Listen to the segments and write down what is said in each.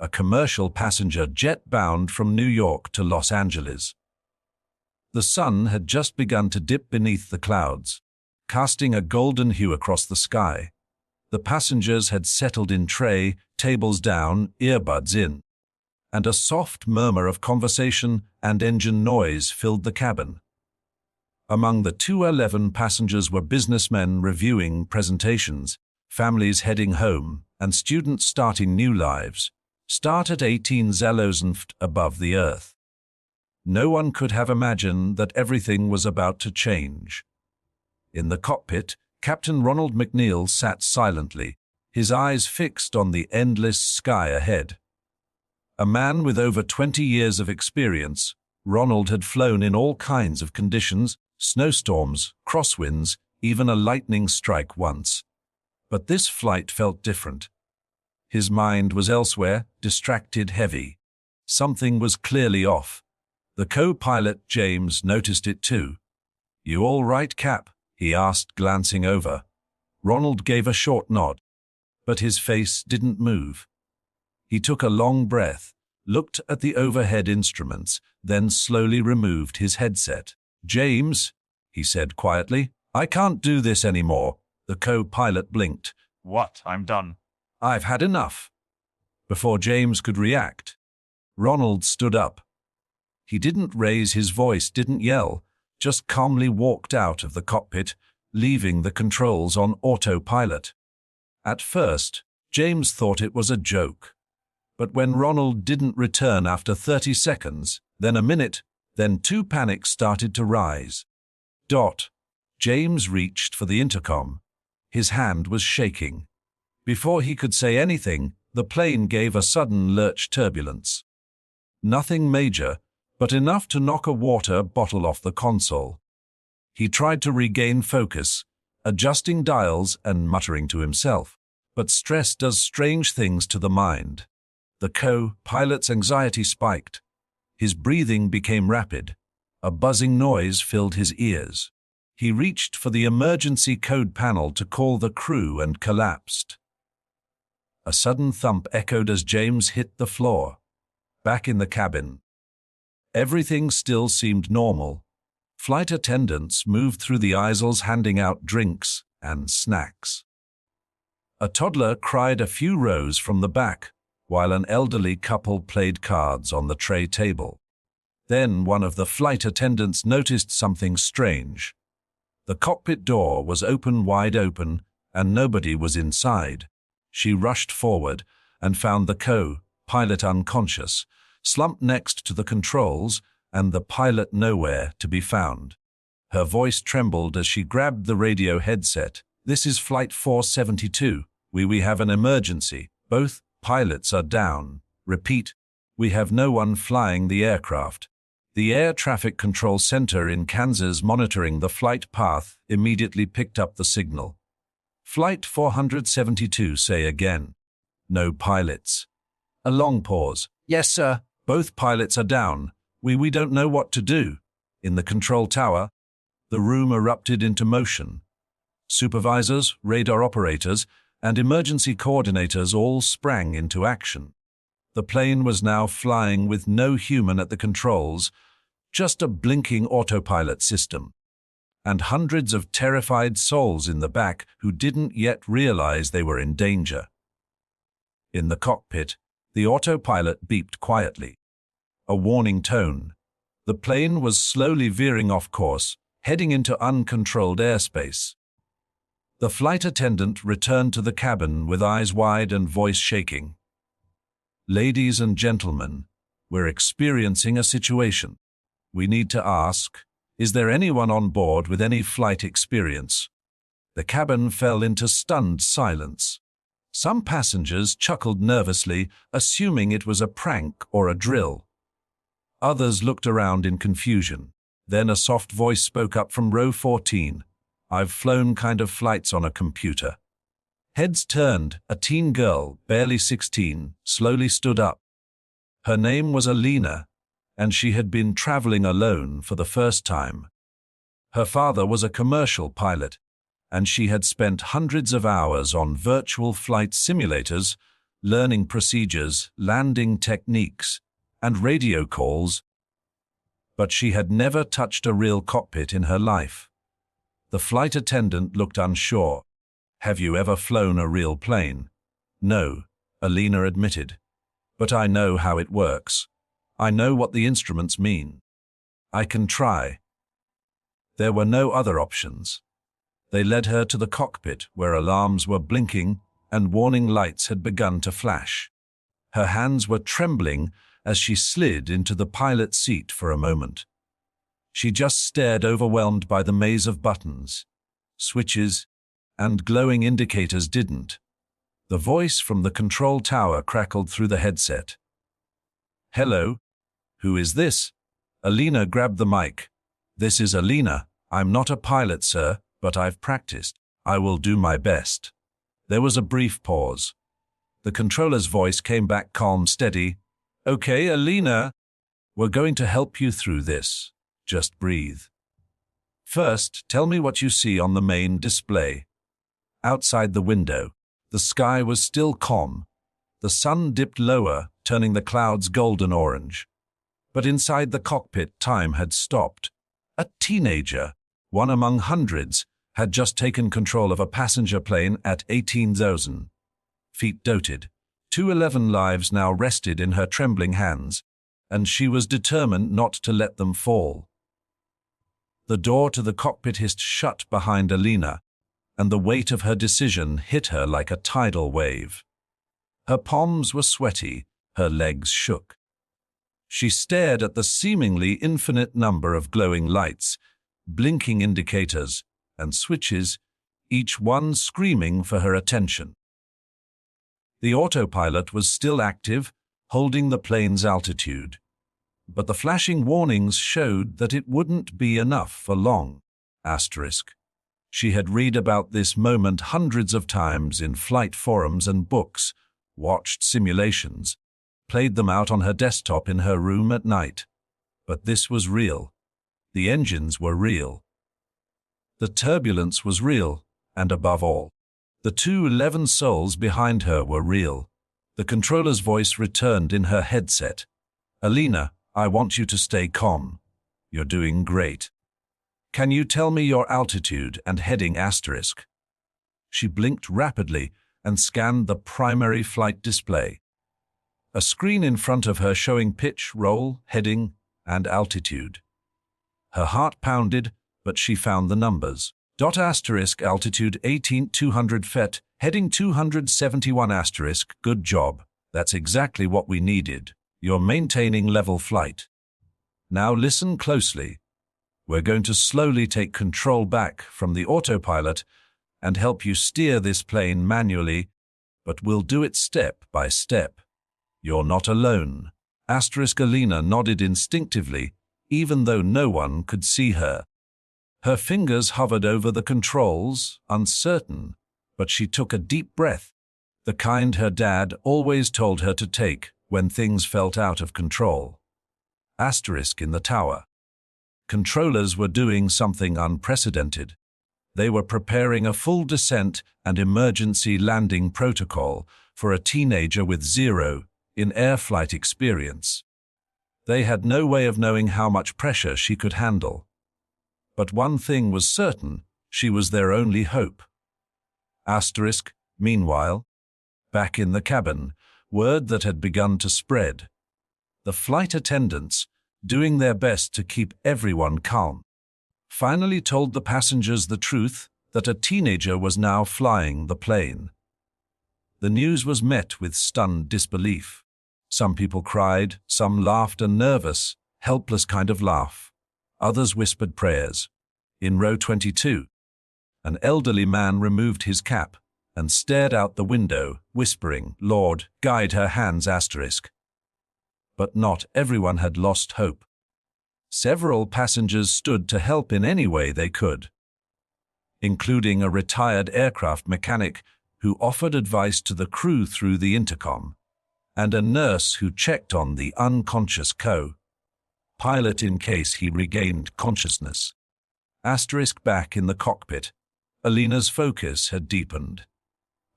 a commercial passenger jet bound from New York to Los Angeles. The sun had just begun to dip beneath the clouds, casting a golden hue across the sky. The passengers had settled in tray, tables down, earbuds in, and a soft murmur of conversation and engine noise filled the cabin. Among the 211 passengers were businessmen reviewing presentations, families heading home, and students starting new lives. Start at 18,000 above the earth. No one could have imagined that everything was about to change. In the cockpit, Captain Ronald McNeil sat silently, his eyes fixed on the endless sky ahead. A man with over 20 years of experience, Ronald had flown in all kinds of conditions, snowstorms, crosswinds, even a lightning strike once. But this flight felt different. His mind was elsewhere, distracted, heavy. Something was clearly off. The co-pilot, James, noticed it too. "You all right, Cap?" he asked, glancing over. Ronald gave a short nod, but his face didn't move. He took a long breath, looked at the overhead instruments, then slowly removed his headset. "James," he said quietly, "I can't do this anymore." The co-pilot blinked. "What? I'm done." "I've had enough." Before James could react, Ronald stood up. He didn't raise his voice, didn't yell, just calmly walked out of the cockpit, leaving the controls on autopilot. At first, James thought it was a joke. But when Ronald didn't return after 30 seconds, then a minute, then two, panic started to rise. James reached for the intercom. His hand was shaking. Before he could say anything, the plane gave a sudden lurch, turbulence. Nothing major, but enough to knock a water bottle off the console. He tried to regain focus, adjusting dials and muttering to himself. But stress does strange things to the mind. The co-pilot's anxiety spiked. His breathing became rapid. A buzzing noise filled his ears. He reached for the emergency code panel to call the crew and collapsed. A sudden thump echoed as James hit the floor. Back in the cabin, everything still seemed normal. Flight attendants moved through the aisles handing out drinks and snacks. A toddler cried a few rows from the back, while an elderly couple played cards on the tray table. Then one of the flight attendants noticed something strange. The cockpit door was wide open, and nobody was inside. She rushed forward and found the co-pilot unconscious, slumped next to the controls, and the pilot nowhere to be found. Her voice trembled as she grabbed the radio headset. "This is Flight 472. We have an emergency. Both pilots are down. Repeat, we have no one flying the aircraft." The Air Traffic Control Center in Kansas monitoring the flight path immediately picked up the signal. "Flight 472, say again." "No pilots." A long pause. "Yes, sir. Both pilots are down. We don't know what to do." In the control tower, the room erupted into motion. Supervisors, radar operators, and emergency coordinators all sprang into action. The plane was now flying with no human at the controls, just a blinking autopilot system, and hundreds of terrified souls in the back who didn't yet realize they were in danger. In the cockpit, the autopilot beeped quietly. A warning tone. The plane was slowly veering off course, heading into uncontrolled airspace. The flight attendant returned to the cabin with eyes wide and voice shaking. "Ladies and gentlemen, we're experiencing a situation. We need to ask, is there anyone on board with any flight experience?" The cabin fell into stunned silence. Some passengers chuckled nervously, assuming it was a prank or a drill. Others looked around in confusion. Then a soft voice spoke up from row 14. "I've flown kind of flights on a computer." Heads turned. A teen girl, barely 16, slowly stood up. Her name was Alina, and she had been traveling alone for the first time. Her father was a commercial pilot, and she had spent hundreds of hours on virtual flight simulators, learning procedures, landing techniques, and radio calls, but she had never touched a real cockpit in her life. The flight attendant looked unsure. "Have you ever flown a real plane?" "No," Alina admitted. "But I know how it works. I know what the instruments mean. I can try." There were no other options. They led her to the cockpit, where alarms were blinking and warning lights had begun to flash. Her hands were trembling as she slid into the pilot's seat for a moment. She just stared, overwhelmed by the maze of buttons, switches, and glowing indicators. Didn't. The voice from the control tower crackled through the headset. "Hello? Who is this?" Alina grabbed the mic. "This is Alina. I'm not a pilot, sir, but I've practiced. I will do my best." There was a brief pause. The controller's voice came back, calm, steady. "Okay, Alina, we're going to help you through this. Just breathe. First, tell me what you see on the main display." Outside the window, the sky was still calm. The sun dipped lower, turning the clouds golden-orange. But inside the cockpit, time had stopped. A teenager, one among hundreds, had just taken control of a passenger plane at 18,000 feet. Doted. 211 lives now rested in her trembling hands, and she was determined not to let them fall. The door to the cockpit hissed shut behind Alina, and the weight of her decision hit her like a tidal wave. Her palms were sweaty, her legs shook. She stared at the seemingly infinite number of glowing lights, blinking indicators, and switches, each one screaming for her attention. The autopilot was still active, holding the plane's altitude. But the flashing warnings showed that it wouldn't be enough for long. She had read about this moment hundreds of times in flight forums and books, watched simulations, played them out on her desktop in her room at night. But this was real. The engines were real. The turbulence was real, and above all, the 211 souls behind her were real. The controller's voice returned in her headset. "Alina, I want you to stay calm. You're doing great. Can you tell me your altitude and heading?" She blinked rapidly and scanned the primary flight display. A screen in front of her showing pitch, roll, heading, and altitude. Her heart pounded, but she found the numbers. Altitude 18,200 feet, heading 271 *. Good job. That's exactly what we needed. You're maintaining level flight. Now listen closely. We're going to slowly take control back from the autopilot and help you steer this plane manually, but we'll do it step by step. You're not alone. Alina nodded instinctively, even though no one could see her. Her fingers hovered over the controls, uncertain, but she took a deep breath, the kind her dad always told her to take when things felt out of control. In the tower. Controllers were doing something unprecedented. They were preparing a full descent and emergency landing protocol for a teenager with zero in-air flight experience. They had no way of knowing how much pressure she could handle. But one thing was certain, she was their only hope. Meanwhile, back in the cabin, word that had begun to spread. The flight attendants, doing their best to keep everyone calm, finally told the passengers the truth that a teenager was now flying the plane. The news was met with stunned disbelief. Some people cried, some laughed, a nervous, helpless kind of laugh. Others whispered prayers. In row 22, an elderly man removed his cap and stared out the window, whispering, "Lord, guide her hands." But not everyone had lost hope. Several passengers stood to help in any way they could, including a retired aircraft mechanic who offered advice to the crew through the intercom, and a nurse who checked on the unconscious co-pilot in case he regained consciousness. Back in the cockpit, Alina's focus had deepened.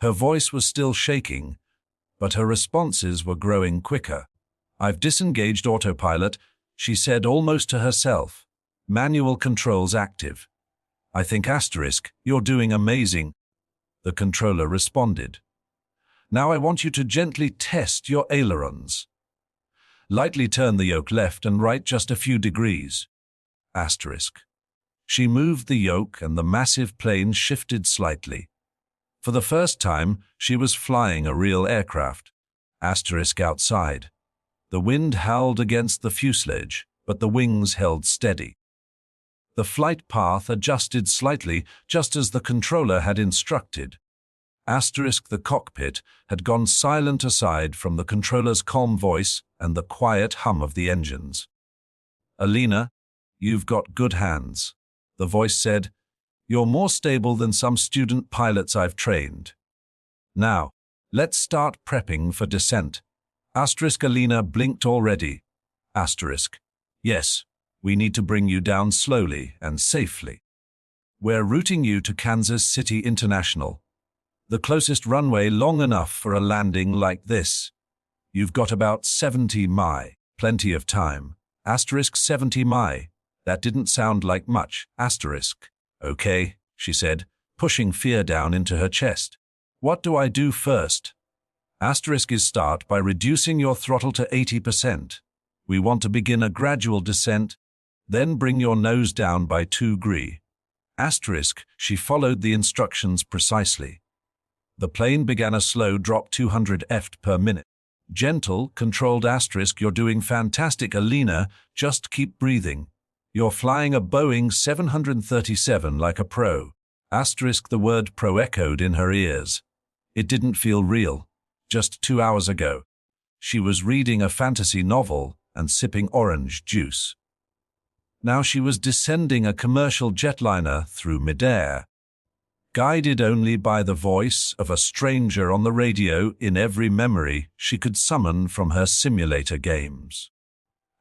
Her voice was still shaking, but her responses were growing quicker. "I've disengaged autopilot," she said almost to herself. "Manual controls active." "I think asterisk, you're doing amazing," the controller responded. "Now I want you to gently test your ailerons. Lightly turn the yoke left and right just a few degrees." Asterisk. She moved the yoke and the massive plane shifted slightly. For the first time, she was flying a real aircraft. Asterisk outside. The wind howled against the fuselage, but the wings held steady. The flight path adjusted slightly, just as the controller had instructed. Asterisk, the cockpit, had gone silent aside from the controller's calm voice and the quiet hum of the engines. "Alina, you've got good hands," the voice said. "You're more stable than some student pilots I've trained. Now, let's start prepping for descent." Asterisk. Alina blinked already. Asterisk. "Yes, we need to bring you down slowly and safely. We're routing you to Kansas City International, the closest runway long enough for a landing like this. You've got about 70 mi, plenty of time." Asterisk. 70 mi. That didn't sound like much. Asterisk. "Okay," she said, pushing fear down into her chest. "What do I do first?" Asterisk. Is start by reducing your throttle to 80%. We want to begin a gradual descent, then bring your nose down by 2 degrees. Asterisk. She followed the instructions precisely. The plane began a slow drop 200 ft per minute. "Gentle, controlled." Asterisk. "You're doing fantastic, Alina. Just keep breathing. You're flying a Boeing 737 like a pro." Asterisk. The word pro echoed in her ears. It didn't feel real. Just 2 hours ago, she was reading a fantasy novel and sipping orange juice. Now she was descending a commercial jetliner through midair, guided only by the voice of a stranger on the radio in every memory she could summon from her simulator games.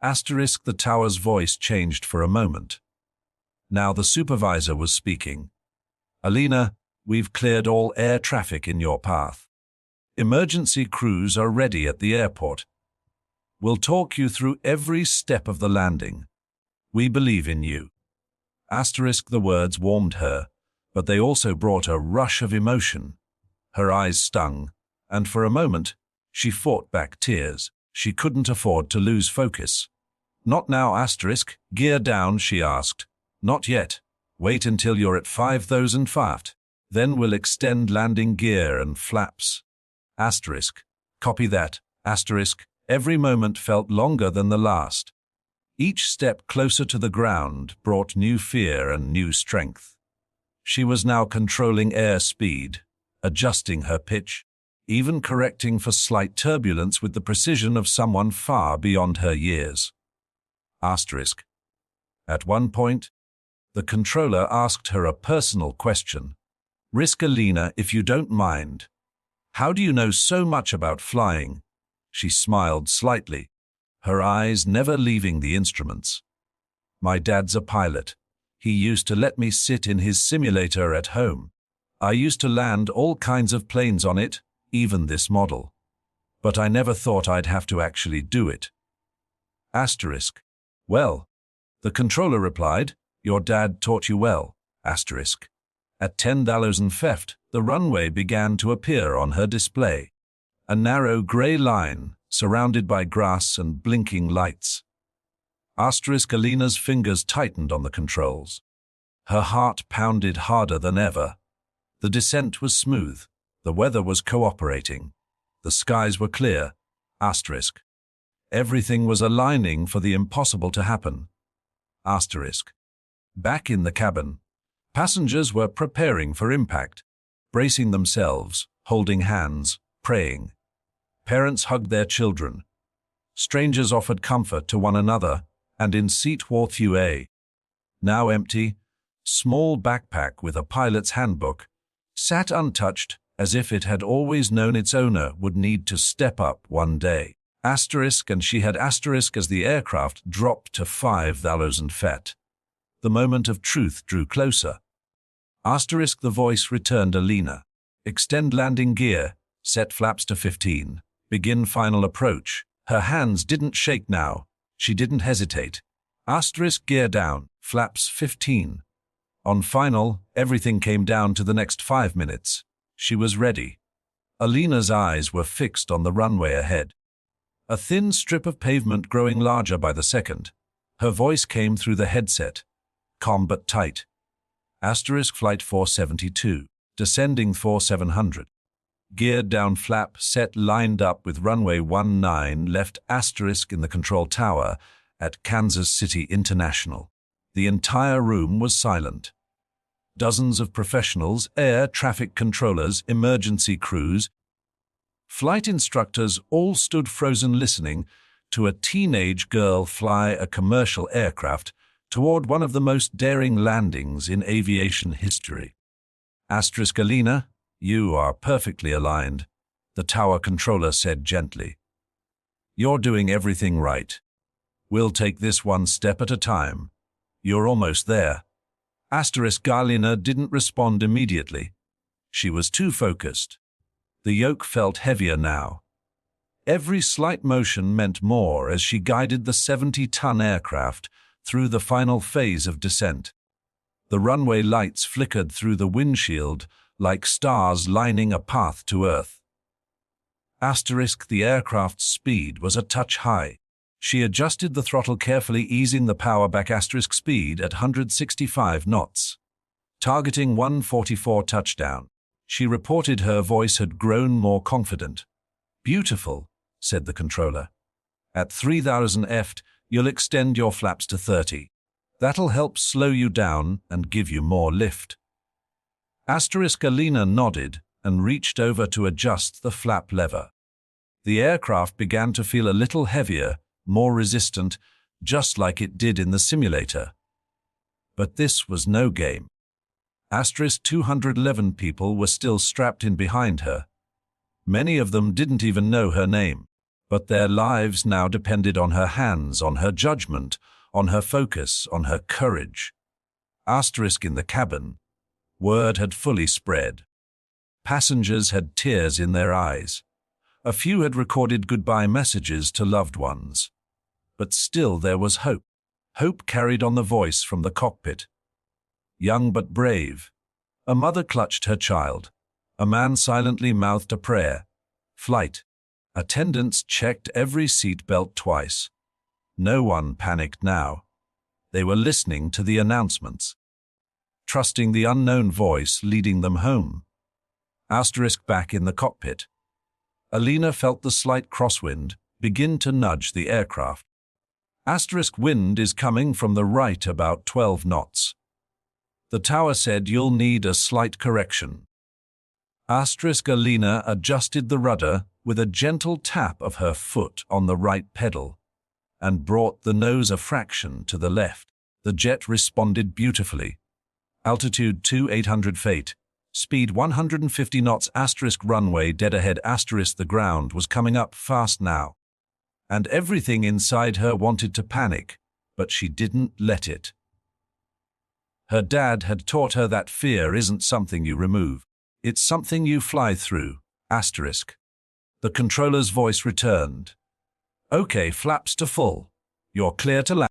Asterisk. The tower's voice changed for a moment. Now the supervisor was speaking. "Alina, we've cleared all air traffic in your path. Emergency crews are ready at the airport. We'll talk you through every step of the landing. We believe in you." Asterisk. The words warmed her, but they also brought a rush of emotion. Her eyes stung, and for a moment, she fought back tears. She couldn't afford to lose focus. "Not now." Asterisk. "Gear down," she asked. "Not yet. Wait until you're at 5,000 ft. Then we'll extend landing gear and flaps." Asterisk. "Copy that." Asterisk. Every moment felt longer than the last. Each step closer to the ground brought new fear and new strength. She was now controlling air speed, adjusting her pitch, even correcting for slight turbulence with the precision of someone far beyond her years. Asterisk. At one point, the controller asked her a personal question. "Risk, Alina, if you don't mind. How do you know so much about flying?" She smiled slightly, her eyes never leaving the instruments. "My dad's a pilot. He used to let me sit in his simulator at home. I used to land all kinds of planes on it, even this model. But I never thought I'd have to actually do it." Asterisk. "Well," the controller replied, "your dad taught you well." Asterisk. At 10,000 ft, the runway began to appear on her display. A narrow grey line, surrounded by grass and blinking lights. Asterisk. Alina's fingers tightened on the controls. Her heart pounded harder than ever. The descent was smooth. The weather was cooperating. The skies were clear. Asterisk. Everything was aligning for the impossible to happen. Asterisk. Back in the cabin, passengers were preparing for impact, bracing themselves, holding hands, praying. Parents hugged their children. Strangers offered comfort to one another, and in seat 4A, now empty, small backpack with a pilot's handbook, sat untouched as if it had always known its owner would need to step up one day. Asterisk. And she had asterisk as the aircraft dropped to 5,000 ft. The moment of truth drew closer. Asterisk. The voice returned. "Alina, extend landing gear, Set flaps to 15. Begin final approach. Her hands didn't shake now. She didn't hesitate. Asterisk gear down. Flaps 15. On final, everything came down to the next 5 minutes. She was ready. Alina's eyes were fixed on the runway ahead. A thin strip of pavement growing larger by the second. Her voice came through the headset. Calm but tight. Asterisk flight 472. Descending 4700. Geared down flap set lined up with runway 19 left asterisk in the control tower at Kansas City International. The entire room was silent. Dozens of professionals, air traffic controllers, emergency crews, flight instructors all stood frozen listening to a teenage girl fly a commercial aircraft toward one of the most daring landings in aviation history. Asterisk Alina, you are perfectly aligned, the tower controller said gently. You're doing everything right. We'll take this one step at a time. You're almost there. Asterisk Alina didn't respond immediately. She was too focused. The yoke felt heavier now. Every slight motion meant more as she guided the 70-ton aircraft through the final phase of descent. The runway lights flickered through the windshield like stars lining a path to Earth. Asterisk the aircraft's speed was a touch high. She adjusted the throttle carefully, easing the power back. Asterisk speed at 165 knots. Targeting 144 touchdown. She reported her voice had grown more confident. Beautiful, said the controller. At 3000 ft, you'll extend your flaps to 30. That'll help slow you down and give you more lift. Asterisk Alina nodded and reached over to adjust the flap lever. The aircraft began to feel a little heavier, more resistant, just like it did in the simulator. But this was no game. Asterisk 211 people were still strapped in behind her. Many of them didn't even know her name, but their lives now depended on her hands, on her judgment, on her focus, on her courage. Asterisk in the cabin. Word had fully spread. Passengers had tears in their eyes. A few had recorded goodbye messages to loved ones. But still there was hope. Hope carried on the voice from the cockpit. Young but brave. A mother clutched her child. A man silently mouthed a prayer. Flight. Attendants checked every seat belt twice. No one panicked now. They were listening to the announcements, trusting the unknown voice leading them home. Asterisk back in the cockpit. Alina felt the slight crosswind begin to nudge the aircraft. Asterisk wind is coming from the right about 12 knots. The tower said you'll need a slight correction. Asterisk Alina adjusted the rudder with a gentle tap of her foot on the right pedal and brought the nose a fraction to the left. The jet responded beautifully. Altitude 2800 feet. Speed 150 knots. Asterisk runway dead ahead. Asterisk the ground was coming up fast now. And everything inside her wanted to panic, but she didn't let it. Her dad had taught her that fear isn't something you remove. It's something you fly through. Asterisk. The controller's voice returned. Okay, flaps to full. You're clear to land.